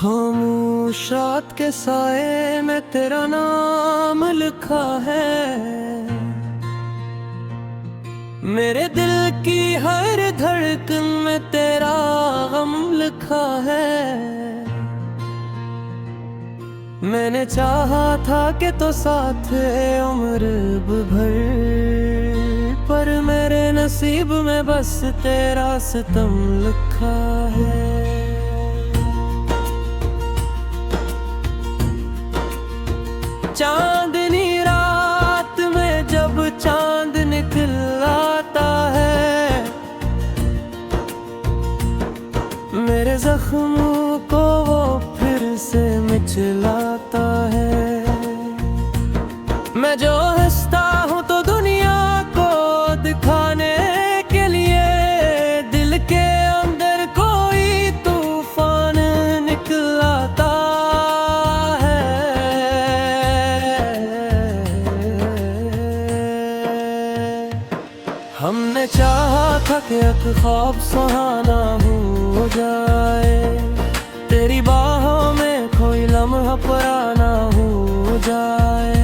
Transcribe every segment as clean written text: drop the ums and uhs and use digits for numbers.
खामोश रात के साए में तेरा नाम लिखा है, मेरे दिल की हर धड़कन में तेरा गम लिखा है। मैंने चाहा था कि तो साथ उम्र भर, पर मेरे नसीब में बस तेरा सितम लिखा है। चांदनी रात में जब चांद निकल आता है, मेरे जख्मों को वो फिर से मिचलाता है। मैं जो हंसता हूँ तो दुनिया को दिखाने के लिए, दिल के अंदर कोई तूफान निकलाता है। हमने चाहा था कि एक ख्वाब सुहाना हो जाए, तेरी बाहों में कोई लम्हा पुराना हो जाए,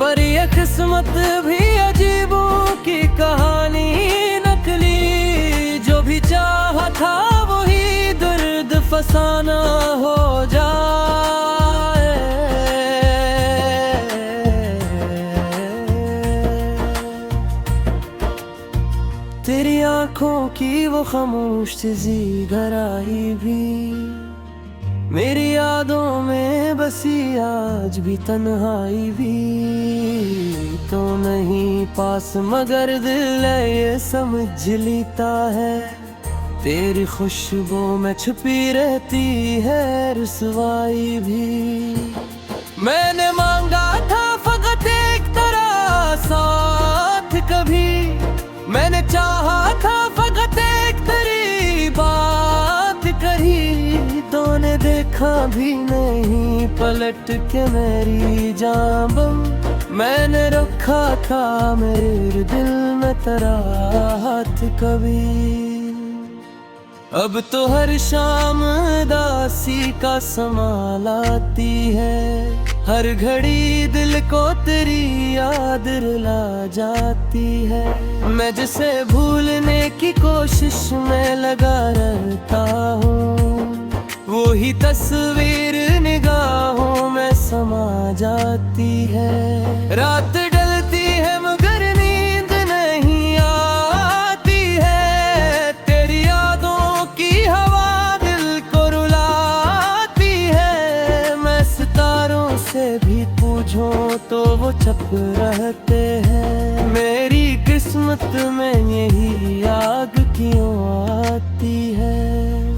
पर ये किस्मत भी अजीबों की कहानी नकली। जो भी चाहा था वही दर्द फसाना हो जाए। तेरी आंखों की वो खामोश सी गहराई भी मेरी यादों में बसी, आज भी तन्हाई भी तो नहीं पास, मगर दिल ये समझ लेता है, तेरी खुशबू में छुपी रहती है रुसवाई भी। मैंने मांगा था फकत एक तरह साथ कभी, मैंने चाहा था फकत एक तेरी बात कही, तो ने देखा भी नहीं पलट के मेरी जान बम। मैंने रखा था मेरे दिल में तेरा हाथ कभी, अब तो हर शाम दासी का समा लाती है, हर घड़ी दिल को तेरी याद रुला जाती है। मैं जिसे भूलने की कोशिश में लगा रहता हूँ, वो ही तस्वीर निगाहों में समा जाती है। रात डलती है मगर नींद नहीं आती है, तेरी यादों की हवा दिल को रुलाती है। मैं सितारों से भी पूछूं तो वो चुप रहते हैं, मेरी किस्मत में यही आग क्यों आती है।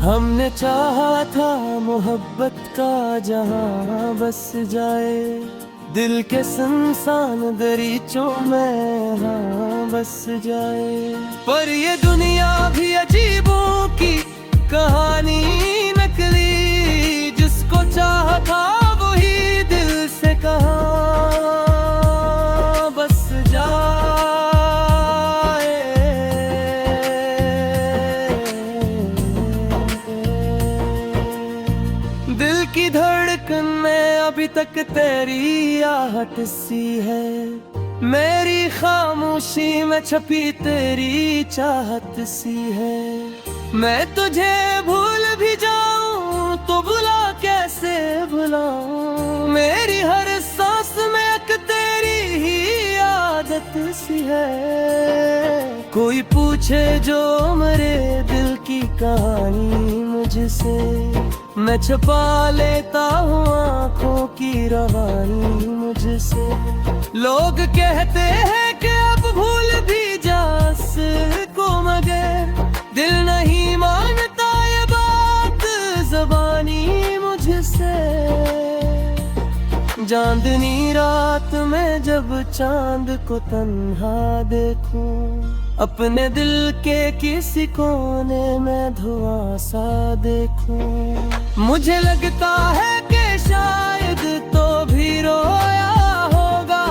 हमने चाहा था मोहब्बत का जहां बस जाए, दिल के सुनसान दरीचों में हाँ बस जाए, पर ये दुनिया भी अजीबों की कहानी नकली। जिसको चाहा था वही दिल से कहा बस जाए। दिल की धड़कन में अभी तक तेरी आहट सी है, मेरी खामोशी में छपी तेरी चाहत सी है। मैं तुझे भूल भी जाऊं तो भुला कैसे भुलाऊं, मेरी हर सांस में एक तेरी ही आदत सी है। कोई पूछे जो मेरे दिल की कहानी मुझसे, मैं छुपा लेता हूँ आँखों की रवानी मुझसे। लोग कहते हैं कि अब भूल भी जा सको, मगर दिल नहीं मानता ये बात ज़बानी मुझसे। चांदनी रात में जब चांद को तन्हा देखूं, अपने दिल के किसी कोने में धुआं सा देखूं, मुझे लगता है कि शायद तो भी रोया होगा,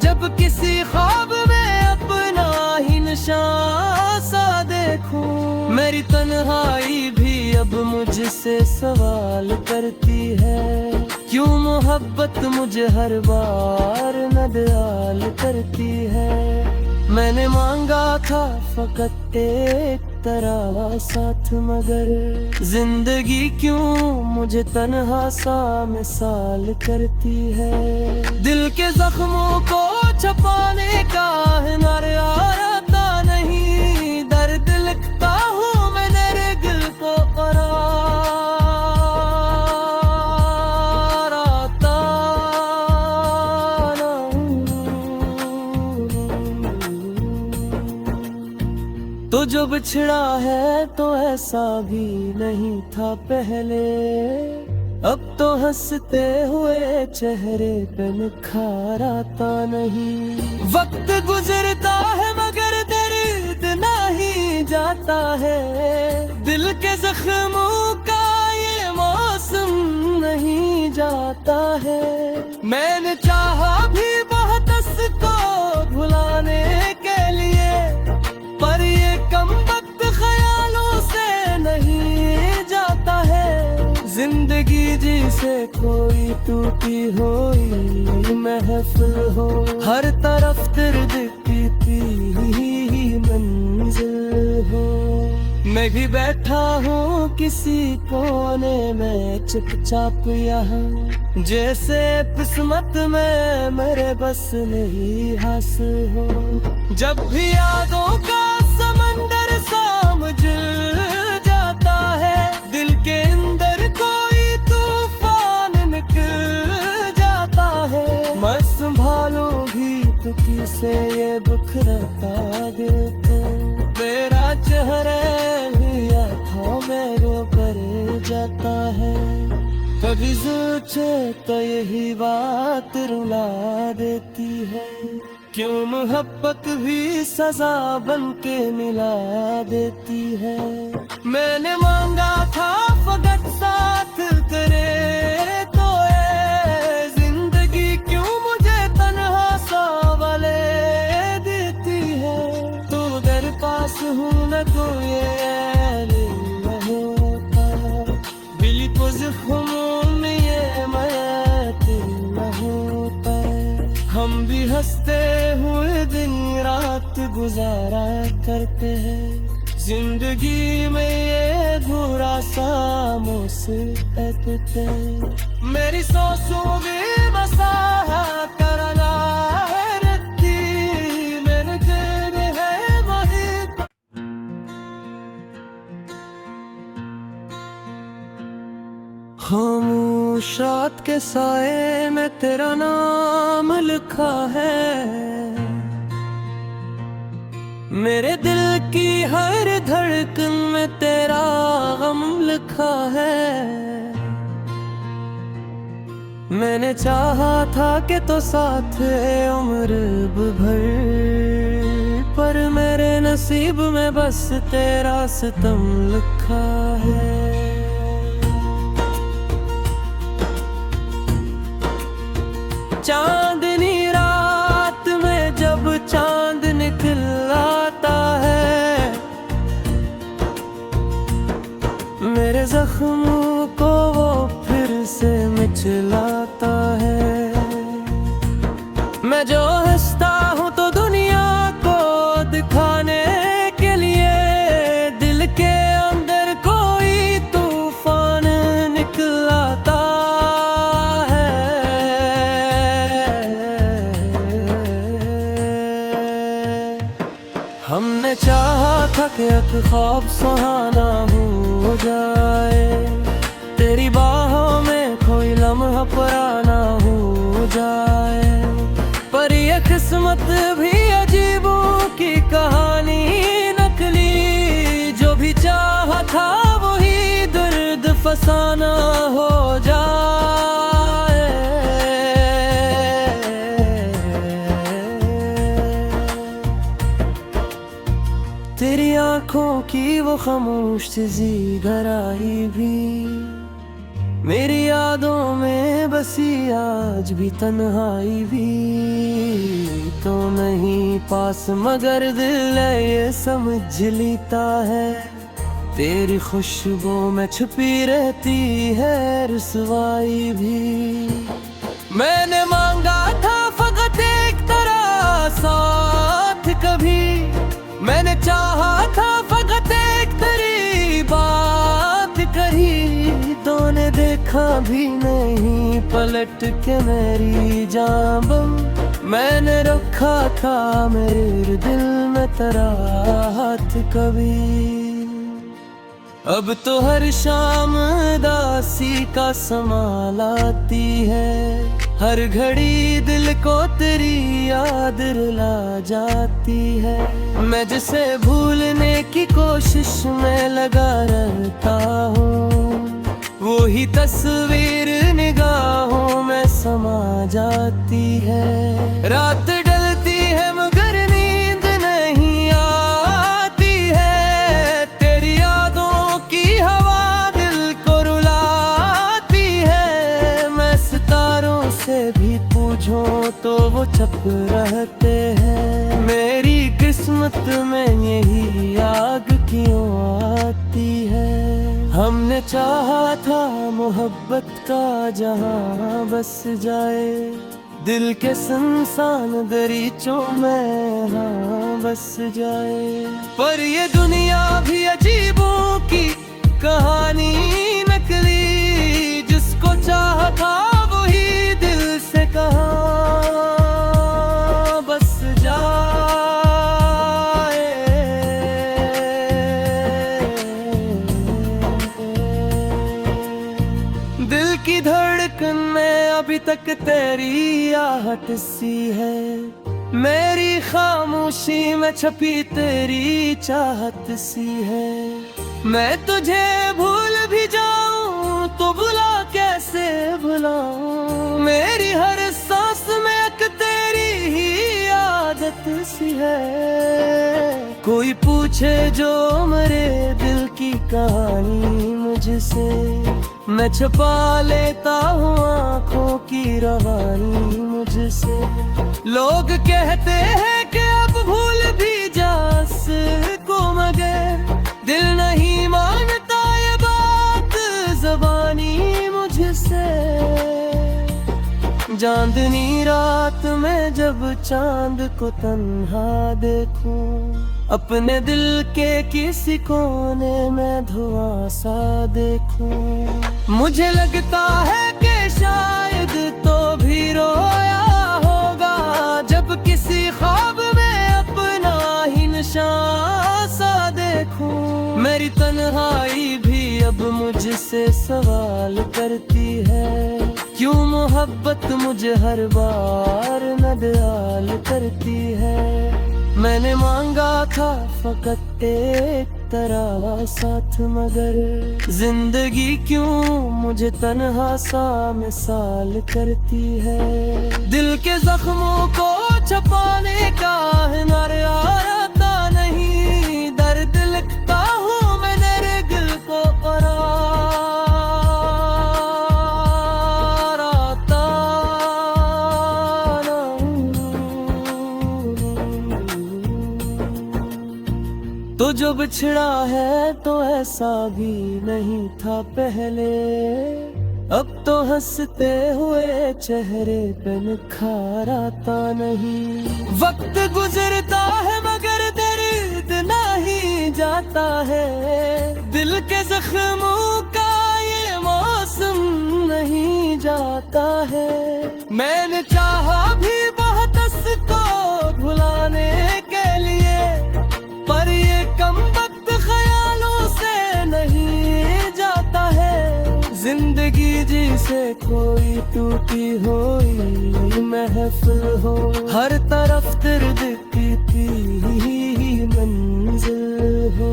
जब किसी ख्वाब में अपना ही निशान सा देखूं। मेरी तन्हाई भी जब मुझसे सवाल करती है, क्यों मोहब्बत मुझे हर बार नडयाल करती है। मैंने मांगा था फकत एक तरह साथ, मगर जिंदगी क्यों मुझे तन्हा सा मिसाल करती है। दिल के जख्मों को छुपाने का हुनर आता नहीं, दर्द लिखता हूँ मैंने दिल को करार आता नहीं। तो जो बिछड़ा है तो ऐसा भी नहीं था पहले, अब तो हंसते हुए चेहरे पे निखार आता नहीं। वक्त गुजरता है मगर दर्द नहीं जाता है, दिल के जख्मों का ये मौसम नहीं जाता है। मैंने चाहा भी बहुत उसको भुलाने के लिए, पर ये कम वक्त ख्यालों से नहीं जाता है। जिंदगी जिसे कोई टूटी हुई महफिल हो, हर तरफ दर्द की पीली मंजिल हो। मैं भी बैठा हूँ किसी कोने में चुपचाप यहाँ, जैसे किस्मत में मेरे बस नहीं हासिल हो। जब भी यादों का समंदर सा मुझे जाता है, दिल के अंदर कोई तूफान निकल जाता है। मैं संभालूंगी तो किसे ये बिखरता दिल को, तेरा चेहरा भी आँखों में पर जाता है। कभी सोचे तो यही बात रुला देती है, क्यों मोहब्बत भी सजा बन के मिला देती है। मैंने मांगा था फकत साथ करे तो ये जिंदगी क्यों मुझे तन्हा सा वाले देती है। तू दर पास हूँ न तो ये होता, दिल को जख्मों में ये मैत न होता। हम भी हंसते हुए दिन रात गुजारा करते हैं, जिंदगी में ये अधूरा सा मुसीबत है। मेरी सोचों में बसा करना है रत्ती, मेरे दिल है वही। खामोश रात के साए में तेरा नाम लिखा है, मेरे दिल की हर धड़कन में तेरा गम लिखा है। मैंने चाहा था कि तो साथ उम्र भर, पर मेरे नसीब में बस तेरा सितम लिखा है। चांदनी रात में जब चांद निकल आता है, मेरे जख्मों को वो फिर से मिचलाता है। मैं जो हंसता हूँ तो दुनिया को दिखाने के लिए, दिल के अंदर कोई तूफान निकलाता है। हमने चाहा था कि एक ख्वाब सुहाना हो जाए, तेरी बाहों में कोई लम्हा पुराना हो जाए। पर ये किस्मत भी अजीबों की कहानी नकली, जो भी चाहा था वही दर्द फसाना हो जाए। तेरी आंखों की वो खामोश सी गहराई भी मेरी यादों में बसी, आज भी तन्हाई भी तो नहीं पास, मगर दिल ये समझ लेता है तेरी खुशबू में छुपी रहती है रुसवाई भी। मैंने मांगा था फकत एक तरह साथ कभी, मैंने चाहा था फकत एक तेरी बात कही। तो ने देखा भी नहीं पलट के मेरी जान बम, मैंने रखा था मेरे दिल में तेरा हाथ कभी। अब तो हर शाम दासी का समा लाती है, हर घड़ी दिल को तेरी याद रुला जाती है। मैं जिसे भूलने की कोशिश में लगा रहता हूँ, वो ही तस्वीर निगाहों में समा जाती है। रात डलती है मगर नींद नहीं आती है, तेरी यादों की हवा दिल को रुलाती है। मैं सितारों से भी पूछूं तो वो चुप रहते हैं, मेरी किस्मत में यही आग क्यों आती है। हमने चाहा था मोहब्बत का जहां बस जाए, दिल के सुनसान दरीचों में हाँ बस जाए। पर ये दुनिया भी अजीबों की कहानी नकली, जिसको चाहा था वही दिल से कहाँ बस जाए। दिल की धड़कन में अभी तक तेरी आहट सी है, मेरी खामोशी में छपी तेरी चाहत सी है। मैं तुझे भूल भी जाऊं तो भुला कैसे भुलाऊं, मेरी हर सांस में एक तेरी ही आदत सी है। कोई पूछे जो मेरे दिल की कहानी मुझसे, मैं छुपा लेता हूँ आँखों की रवानी मुझसे। लोग कहते हैं कि अब भूल भी जा सको मगर दिल नहीं मानता ये बात ज़बानी मुझसे। चांदनी रात में जब चांद को तन्हा देखूं, अपने दिल के किसी कोने में धुआं सा देखूं, मुझे लगता है कि शायद तो भी रोया होगा जब किसी ख्वाब में अपना ही निशान सा देखूं। मेरी तन्हाई भी अब मुझसे सवाल करती है, क्यों मोहब्बत मुझे हर बार नदाल करती है। मैंने मांगा था फकत एक तेरा साथ, मगर जिंदगी क्यों मुझे तन्हा सा मिसाल करती है। दिल के जख्मों को छुपाने का हुनर आता नहीं, दर्द लिखता हूँ मैंने दिल को तो जो बिछड़ा है तो ऐसा भी नहीं था पहले, अब तो हंसते हुए चेहरे पे निखार आता नहीं। वक्त गुजरता है मगर दर्द नहीं जाता है, दिल के जख्मों का ये मौसम नहीं जाता है। मैंने चाहा भी बहुत उसको भुलाने के लिए, पर ये कम वक्त ख्यालों से नहीं जाता है। जिंदगी जिसे कोई टूटी हुई महफिल हो, हर तरफ दर्द की मंजिल हो।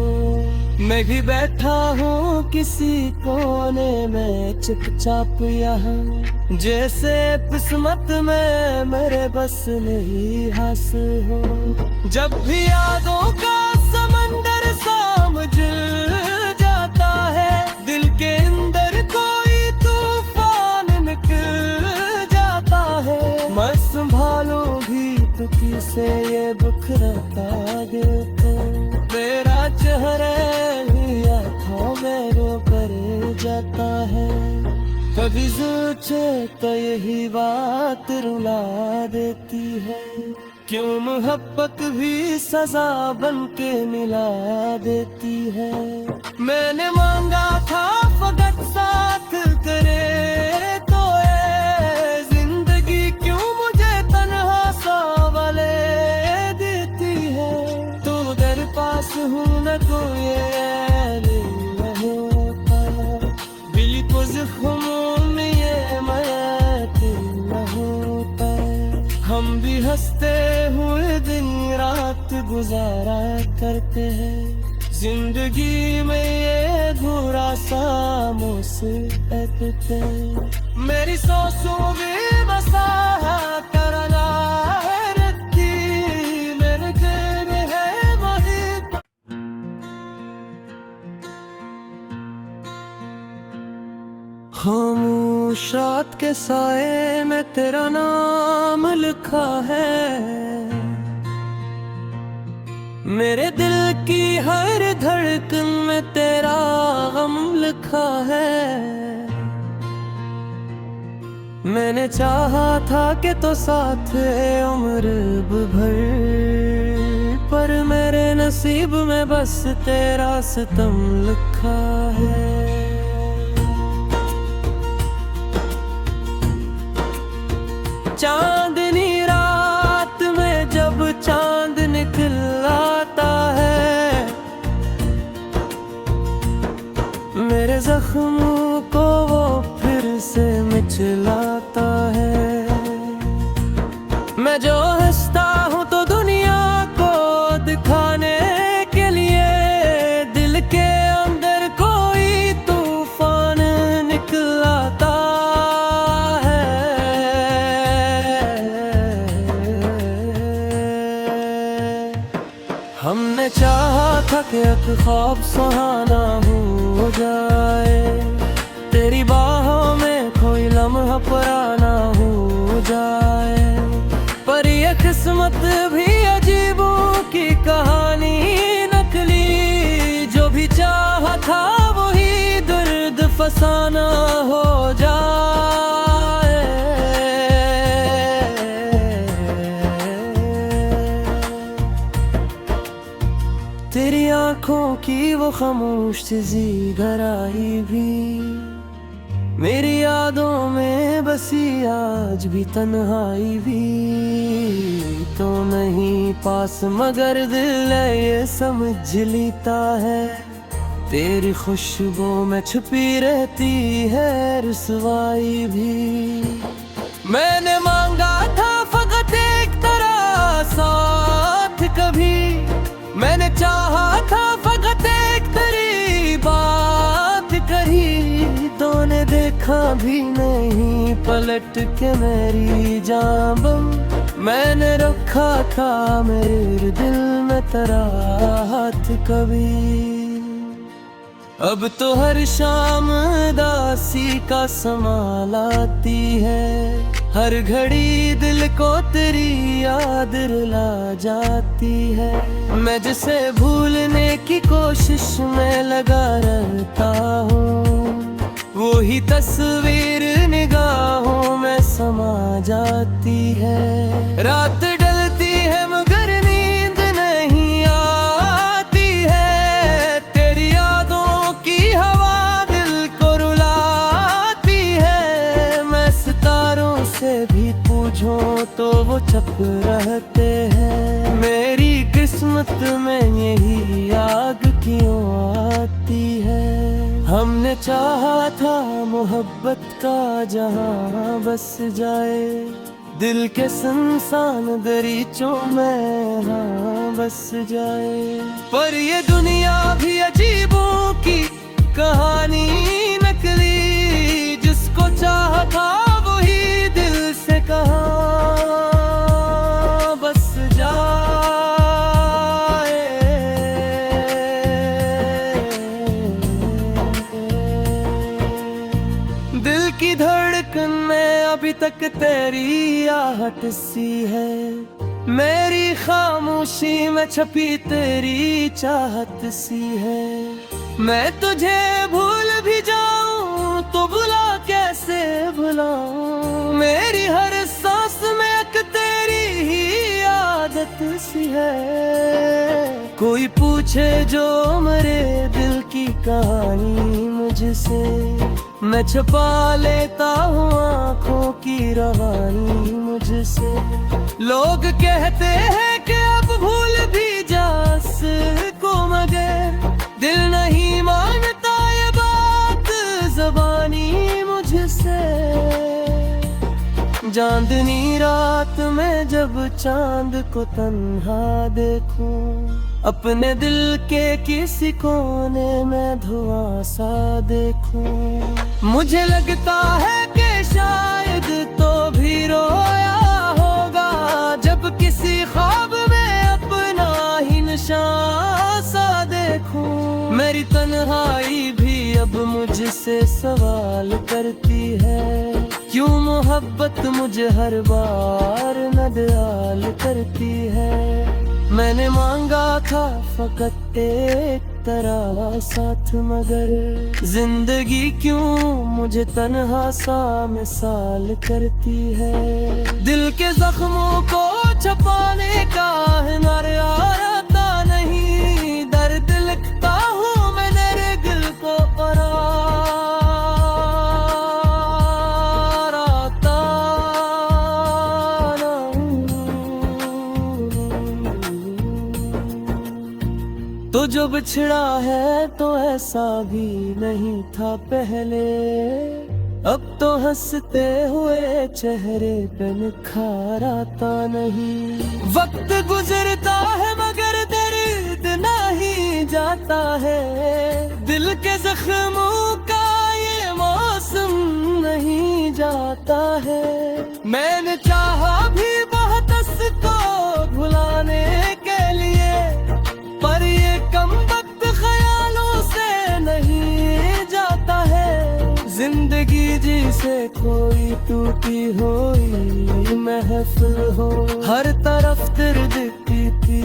मैं भी बैठा हूँ किसी कोने में चुपचाप यहाँ, जैसे किस्मत में मेरे बस नहीं हासिल हो। जब भी यादों का समंदर समझ जाता है, दिल के अंदर कोई तूफान निकल जाता है। मैं संभालूं भी तो किसे ये बिखरता दिल को, तेरा चेहरा ही कभी सोचे तो यही बात रुला देती है, क्यों मोहब्बत भी सजा बन के मिला देती है। मैंने मांगा था फकत साथ करे तो ये जिंदगी क्यों मुझे तन्हा सांवले देती है। तू तेरे पास हूँ न तो ये होता, दिल को जख्मों में ये मायते न होता। हम भी हंसते हुए दिन रात गुजारा करते हैं, जिंदगी में ये अधूरा सा मुसीबत है। मेरी सोचों में बसा करना है रखी, मेरे दिल में है वही। खामोश रात के साए में तेरा नाम लिखा है, मेरे दिल की हर धड़कन में तेरा गम लिखा है। मैंने चाहा था कि तो साथ उम्र भर, पर मेरे नसीब में बस तेरा सितम लिखा है। चांदनी रात में जब चांद निकल आता है, मेरे जख्मों को वो फिर से मिचलाता है। मैं जो हंसता हूँ तो दुनिया को दिखाने के लिए, दिल के अंदर कोई तूफान निकल आता है। हमने चाहा था कि एक ख्वाब सुहाना हो जाए, तेरी बाहों में कोई लम्हा पुराना हो जाए। पर ये किस्मत भी अजीबों की कहानी नकली, जो भी चाहा था वही दर्द फसाना हो जाए। तेरी आंखों की वो खामोश सी गहराई भी मेरी यादों में बसी, आज भी तन्हाई भी तो नहीं पास, मगर दिल ये समझ लेता है, तेरी खुशबू में छुपी रहती है रुसवाई भी। मैंने मांगा था फकत एक तरह साथ कभी, मैंने चाहा था फकत एक तेरी बात करी, तो ने देखा भी नहीं पलट के मेरी जान बम। मैंने रखा था मेरे दिल में तेरा हाथ कभी, अब तो हर शाम दासी का समा लाती है, हर घड़ी दिल को तेरी याद रुला जाती है। मैं जिसे भूलने की कोशिश में लगा रहता हूँ, वो ही तस्वीर निगाहों में समा जाती है। रात डलती है मगर नींद नहीं आती है, तेरी यादों की हवा दिल को रुलाती है। मैं सितारों से भी पूछूं तो वो चुप रहते हैं, मेरी किस्मत में यही आग क्यों आती है। हमने चाहा था मोहब्बत का जहां बस जाए, दिल के सुनसान दरीचों में हाँ बस जाए। पर ये दुनिया भी अजीबों की कहानी नकली, जिसको चाहा था वही दिल से कहा बस जाए। दिल की धड़कन में अभी तक तेरी आहट सी है, मेरी खामोशी में छपी तेरी चाहत सी है। मैं तुझे भूल भी जाऊं तो भुला कैसे भुलाऊं। मेरी हर सांस में एक तेरी ही आदत सी है। कोई पूछे जो मेरे दिल की कहानी मुझसे, मैं छुपा लेता हूँ आँखों की रवानी मुझसे। लोग कहते हैं कि अब भूल भी जा को, मगर दिल नहीं मानता ये बात ज़बानी मुझसे। चांदनी रात में जब चांद को तन्हा देखूं, अपने दिल के किसी कोने में धुआं सा देखूं, मुझे लगता है कि शायद तो भी रोया होगा जब किसी ख्वाब में अपना ही निशान सा देखूं। मेरी तन्हाई भी अब मुझसे सवाल करती है, क्यों मोहब्बत मुझे हर बार नदयाल करती है। मैंने मांगा था फकत एक तरह साथ, मगर जिंदगी क्यों मुझे तन्हा सा मिसाल करती है। दिल के जख्मों को छुपाने का हुनर आता नहीं, दर्द लिखता हूँ मैं मेरे दिल को तो जो बिछड़ा है तो ऐसा भी नहीं था पहले, अब तो हंसते हुए चेहरे पे निखार आता नहीं। वक्त गुजरता है मगर दर्द नहीं जाता है, दिल के जख्मों का ये मौसम नहीं जाता है। मैंने चाहा भी बहुत उसको भुलाने के लिए, पर ये कम वक्त ख्यालों से नहीं जाता है। जिंदगी जिसे कोई टूटी हुई महफिल हो, हर तरफ दर्द की थी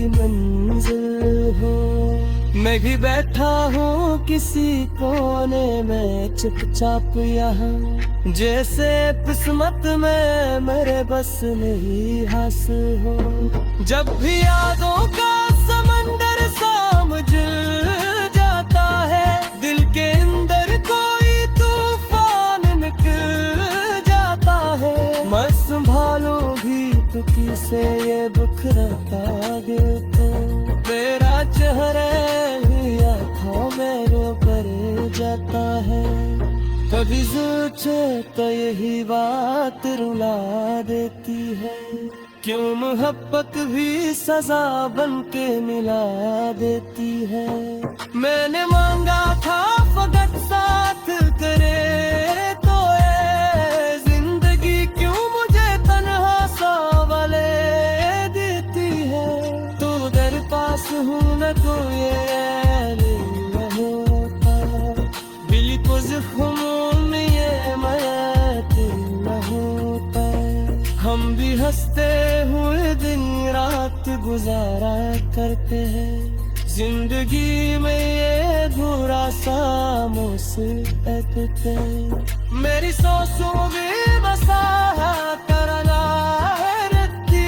मंजिल हो। मैं भी बैठा हूँ किसी कोने में चुपचाप यहाँ, जैसे किस्मत में मेरे बस नहीं हासिल हो। जब भी यादों का समंदर सा मुझे जाता है, दिल के अंदर कोई तूफान निकल जाता है। मैं संभालूं भी तो किसे ये बिखरता दिल को, तेरा चेहरा ही आँखों में रो कर जाता है। कभी सोचे तो यही बात रुला देती है, क्यों मोहब्बत भी सजा बन के मिला देती है। मैंने मांगा था फकत साथ करे तो ये जिंदगी क्यों मुझे तन्हा सा वाले देती है। तू दर पास हूँ न तो ये होता, दिल को जख्मों में ये मैत न होता। हम भी हंसते हुए दिन रात गुजारा करते हैं, जिंदगी में ये अधूरा सा मुसीबत है। मेरी सोचों में बसा करना है रत्ती,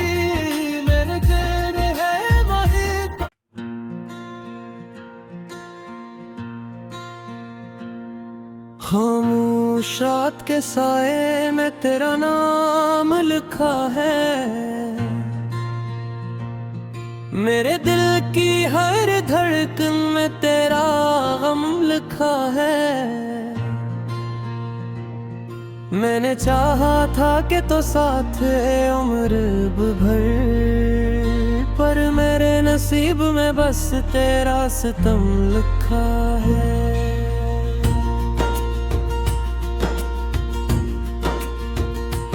मेरे दिल है वही। खामोश रात के साए में तेरा नाम लिखा है, मेरे दिल की हर धड़कन में तेरा गम लिखा है। मैंने चाहा था कि तो साथ उम्र भर, पर मेरे नसीब में बस तेरा सितम लिखा है।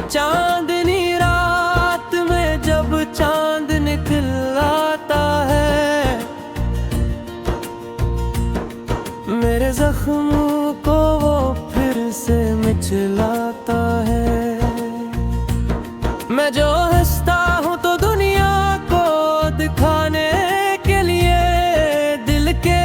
चांदनी रात में जब चांद निकल आता है, मेरे जख्मों को वो फिर से मिचलाता है। मैं जो हंसता हूँ तो दुनिया को दिखाने के लिए, दिल के